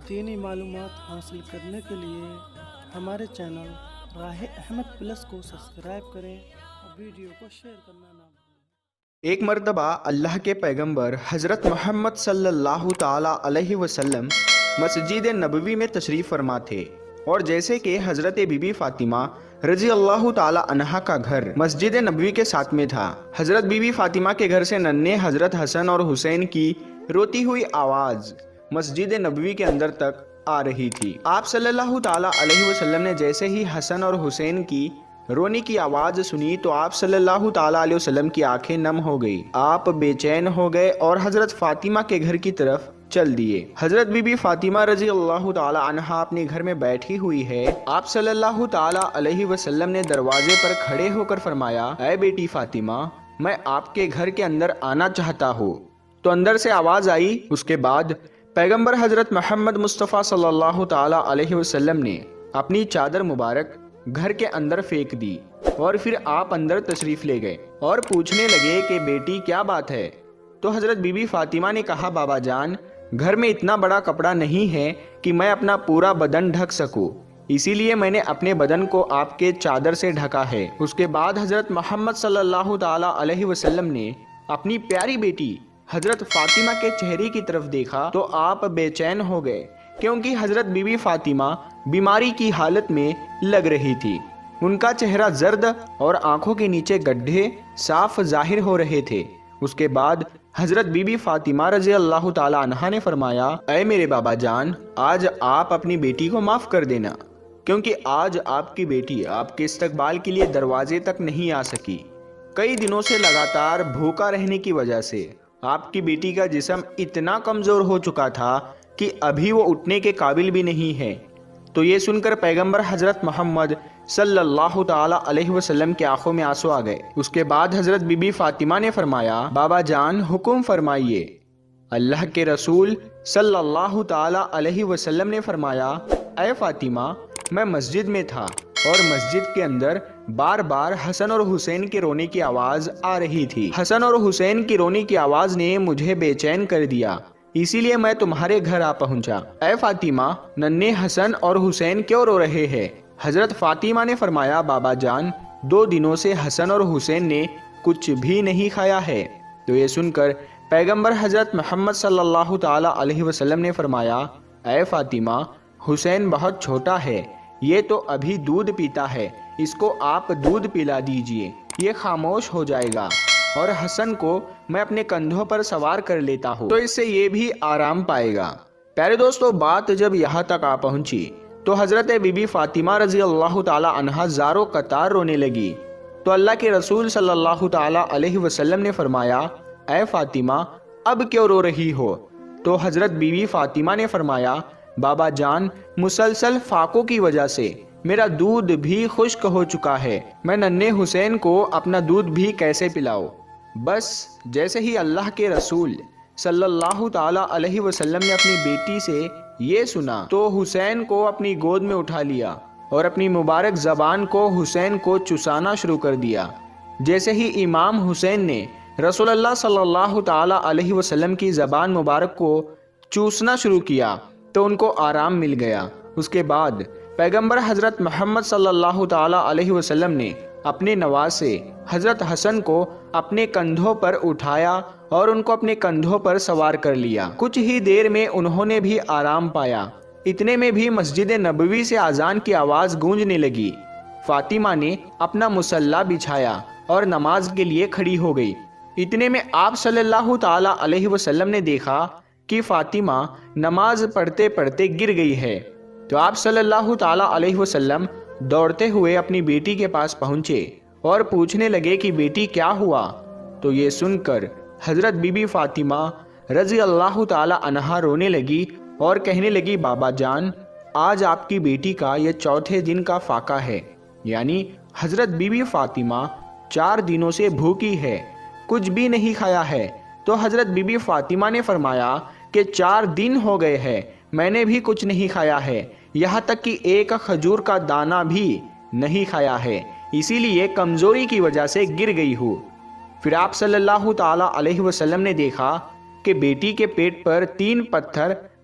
دینی معلومات حاصل کرنے کے لیے ہمارے چینل راہ احمد پلس کو سبسکرائب کریں اور ویڈیو کو شیئر کرنا نہ بھولیں۔ ایک مرتبہ اللہ کے پیغمبر حضرت محمد صلی اللہ تعالی علیہ وسلم مسجد نبوی میں تشریف فرما تھے، اور جیسے کہ حضرت بی بی فاطمہ رضی اللہ تعالی عنہا کا گھر مسجد نبوی کے ساتھ میں تھا، حضرت بی بی فاطمہ کے گھر سے ننھے حضرت حسن اور حسین کی روتی ہوئی آواز مسجد نبوی کے اندر تک آ رہی تھی۔ آپ صلی اللہ تعالی علیہ وسلم نے جیسے ہی حسن اور حسین کی رونے کی آواز سنی تو آپ صلی اللہ تعالی علیہ وسلم کی آنکھیں نم ہو گئی، آپ بے چین ہو گئے اور حضرت فاطمہ کے گھر کی طرف چل دیے۔ حضرت بی بی فاطمہ رضی اللہ تعالی عنہا اپنے گھر میں بیٹھی ہوئی ہے۔ آپ صلی اللہ تعالی علیہ وسلم نے دروازے پر کھڑے ہو کر فرمایا، اے بیٹی فاطمہ، میں آپ کے گھر کے اندر آنا چاہتا ہوں۔ تو اندر سے آواز آئی۔ اس کے بعد پیغمبر حضرت محمد مصطفیٰ صلی اللہ تعالی علیہ وسلم نے اپنی چادر مبارک گھر کے اندر پھینک دی، اور پھر آپ اندر تشریف لے گئے اور پوچھنے لگے کہ بیٹی کیا بات ہے؟ تو حضرت بی بی فاطمہ نے کہا، بابا جان، گھر میں اتنا بڑا کپڑا نہیں ہے کہ میں اپنا پورا بدن ڈھک سکوں، اسی لیے میں نے اپنے بدن کو آپ کے چادر سے ڈھکا ہے۔ اس کے بعد حضرت محمد صلی اللہ تعالی علیہ وسلم نے اپنی پیاری بیٹی حضرت فاطمہ کے چہرے کی طرف دیکھا تو آپ بے چین ہو گئے، کیونکہ حضرت بی بی فاطمہ بیماری کی حالت میں لگ رہی تھی۔ ان کا چہرہ زرد اور آنکھوں کے نیچے گڈھے صاف ظاہر ہو رہے تھے۔ اس کے بعد حضرت بی بی فاطمہ رضی اللہ تعالی عنہا نے فرمایا، اے میرے بابا جان، آج آپ اپنی بیٹی کو معاف کر دینا، کیونکہ آج آپ کی بیٹی آپ کے استقبال کے لیے دروازے تک نہیں آ سکی۔ کئی دنوں سے لگاتار بھوکا رہنے کی وجہ سے آپ کی بیٹی کا جسم اتنا کمزور ہو چکا تھا کہ ابھی وہ اٹھنے کے قابل بھی نہیں ہے۔ تو یہ سن کر پیغمبر حضرت محمد صلی اللہ تعالی علیہ وسلم کی آنکھوں میں آنسو آ گئے۔ اس کے بعد حضرت بی بی فاطمہ نے فرمایا، بابا جان، حکم فرمائیے۔ اللہ کے رسول صلی اللہ تعالی علیہ وسلم نے فرمایا، اے فاطمہ، میں مسجد میں تھا اور مسجد کے اندر بار بار حسن اور حسین کے رونے کی آواز آ رہی تھی۔ حسن اور حسین کی رونے کی آواز نے مجھے بے چین کر دیا، اسی لیے میں تمہارے گھر آ پہنچا۔ اے فاطمہ، ننھے حسن اور حسین کیوں رو رہے ہیں؟ حضرت فاطمہ نے فرمایا، بابا جان، 2 دنوں سے حسن اور حسین نے کچھ بھی نہیں کھایا ہے۔ تو یہ سن کر پیغمبر حضرت محمد صلی اللہ تعالی علیہ وسلم نے فرمایا، اے فاطمہ، حسین بہت چھوٹا ہے، یہ تو ابھی دودھ پیتا ہے، اس کو آپ دودھ پلا دیجئے، یہ خاموش ہو جائے گا، اور حسن کو میں اپنے کندھوں پر سوار کر لیتا ہوں، تو اس سے یہ بھی آرام پائے گا۔ پیارے دوستو، بات جب یہاں تک آ پہنچی تو حضرت بی بی فاطمہ رضی اللہ تعالی عنہا زاروں قطار رونے لگی۔ تو اللہ کے رسول صلی اللہ تعالی علیہ وسلم نے فرمایا، اے فاطمہ، اب کیوں رو رہی ہو؟ تو حضرت بی بی فاطمہ نے فرمایا، بابا جان، مسلسل فاقوں کی وجہ سے میرا دودھ بھی خشک ہو چکا ہے، میں ننھے حسین کو اپنا دودھ بھی کیسے پلاؤں؟ بس جیسے ہی اللہ کے رسول صلی اللہ تعالی علیہ وسلم نے اپنی بیٹی سے یہ سنا تو حسین کو اپنی گود میں اٹھا لیا اور اپنی مبارک زبان کو حسین کو چسانا شروع کر دیا۔ جیسے ہی امام حسین نے رسول اللہ صلی اللہ تعالی علیہ وسلم کی زبان مبارک کو چوسنا شروع کیا تو ان کو آرام مل گیا۔ اس کے بعد پیغمبر حضرت محمد صلی اللہ تعالی علیہ وسلم نے اپنے نواسے حضرت حسن کو اپنے کندھوں پر اٹھایا اور ان کو اپنے کندھوں پر سوار کر لیا۔ کچھ ہی دیر میں انہوں نے بھی آرام پایا۔ اتنے میں بھی مسجد نبوی سے اذان کی آواز گونجنے لگی۔ فاطمہ نے اپنا مصلی بچھایا اور نماز کے لیے کھڑی ہو گئی۔ اتنے میں آپ صلی اللہ تعالی علیہ وسلم نے دیکھا کہ فاطمہ نماز پڑھتے پڑھتے گر گئی ہے۔ تو آپ صلی اللہ تعالی علیہ وسلم دوڑتے ہوئے اپنی بیٹی کے پاس پہنچے اور پوچھنے لگے کہ بیٹی کیا ہوا؟ تو یہ سن کر حضرت بی بی فاطمہ رضی اللہ تعالی عنہا رونے لگی اور کہنے لگی، بابا جان، آج آپ کی بیٹی کا یہ 4تھے دن کا فاقہ ہے، یعنی حضرت بی بی فاطمہ 4 دنوں سے بھوکی ہے، کچھ بھی نہیں کھایا ہے۔ تو حضرت بی بی فاطمہ نے فرمایا کہ 4 دن ہو گئے ہیں، میں نے بھی کچھ نہیں کھایا ہے، یہاں تک کہ ایک کھجور کا دانہ بھی نہیں کھایا ہے، اسی لیے کمزوری کی وجہ سے گر گئی ہوں۔ پھر آپ صلی اللہ تعالی علیہ وسلم نے دیکھا کہ بیٹی کے پیٹ پر 3 پتھر